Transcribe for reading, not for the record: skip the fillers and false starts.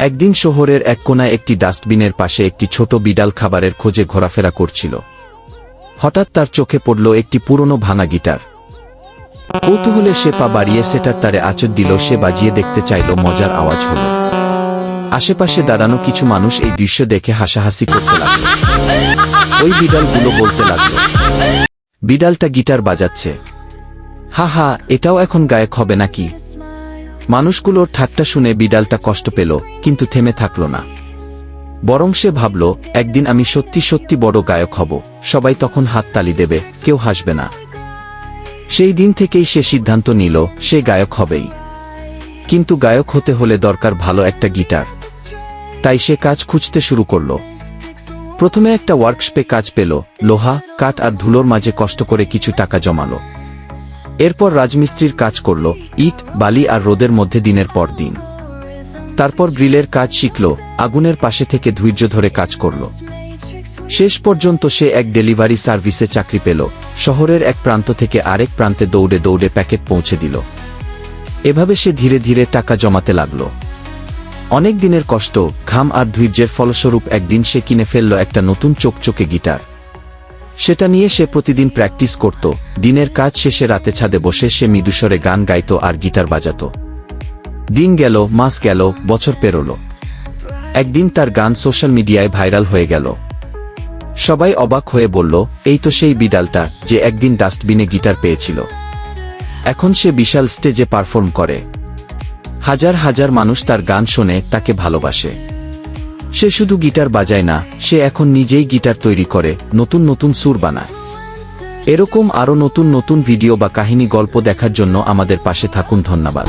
একদিন শহরের এক কোণায় একটি ডাস্টবিনের পাশে একটি ছোট বিড়াল খাবারের খোঁজে ঘোরাফেরা করছিল। হঠাৎ তার চোখে পড়ল একটি পুরনো ভাঙা গিটার। কৌতূহলে সে পা বাড়িয়ে সেটার তারে আঁচড় দিল। সে বাজিয়ে দেখতে চাইল, মজার আওয়াজ হল। আশেপাশে দাঁড়ানো কিছু মানুষ এই দৃশ্য দেখে হাসাহাসি করতে লাগল। ওই বিড়ালগুলো বলতে লাগল, বিড়ালটা গিটার বাজাচ্ছে, হা হা, এটাও এখন গায়ক হবে নাকি? মানুষগুলোর ঠাট্টা শুনে বিড়ালটা কষ্ট পেল, কিন্তু থেমে থাকল না। বরং সে ভাবল, একদিন আমি সত্যি সত্যি বড় গায়ক হব। সবাই তখন হাততালি দেবে, কেউ হাসবে না। সেই দিন থেকেই সে সিদ্ধান্ত নিল, সে গায়ক হবেই। কিন্তু গায়ক হতে হলে দরকার ভালো একটা গিটার। তাই সে কাজ খুঁজতে শুরু করল। প্রথমে একটা ওয়ার্কশপে কাজ পেল, লোহা, কাঠ আর ধুলোর মাঝে কষ্ট করে কিছু টাকা জমালো। এরপর রাজমিস্ত্রির কাজ করল, ইট, বালি আর রোদের মধ্যে দিনের পর দিন। তারপর গ্রিলের কাজ শিখল, আগুনের পাশে থেকে ধৈর্য ধরে কাজ করল। শেষ পর্যন্ত সে এক ডেলিভারি সার্ভিসে চাকরি পেল। শহরের এক প্রান্ত থেকে আরেক প্রান্তে দৌড়ে দৌড়ে প্যাকেট পৌঁছে দিল। এভাবে সে ধীরে ধীরে টাকা জমাতে লাগল। অনেক দিনের কষ্ট, ঘাম আর ধৈর্যের ফলস্বরূপ একদিন সে কিনে ফেলল একটা নতুন চকচকে গিটার। সেটা নিয়ে সে প্রতিদিন প্র্যাকটিস করত। দিনের কাজ শেষে রাতে ছাদে বসে সে মৃদুস্বরে গান গাইত আর গিটার বাজাত। দিন গেল, মাস গেল, বছর পেরোল। একদিন তার গান সোশ্যাল মিডিয়ায় ভাইরাল হয়ে গেল। সবাই অবাক হয়ে বলল, এই তো সেই বিড়ালটা যে একদিন ডাস্টবিনে গিটার পেয়েছিল। এখন সে বিশাল স্টেজে পারফর্ম করে। হাজার হাজার মানুষ তার গান শোনে, তাকে ভালোবাসে। সে শুধু গিটার বাজায় না, সে এখন নিজেই গিটার তৈরি করে, নতুন নতুন সুর বানায়। এরকম আরও নতুন নতুন ভিডিও বা কাহিনী গল্প দেখার জন্য আমাদের পাশে থাকুন। ধন্যবাদ।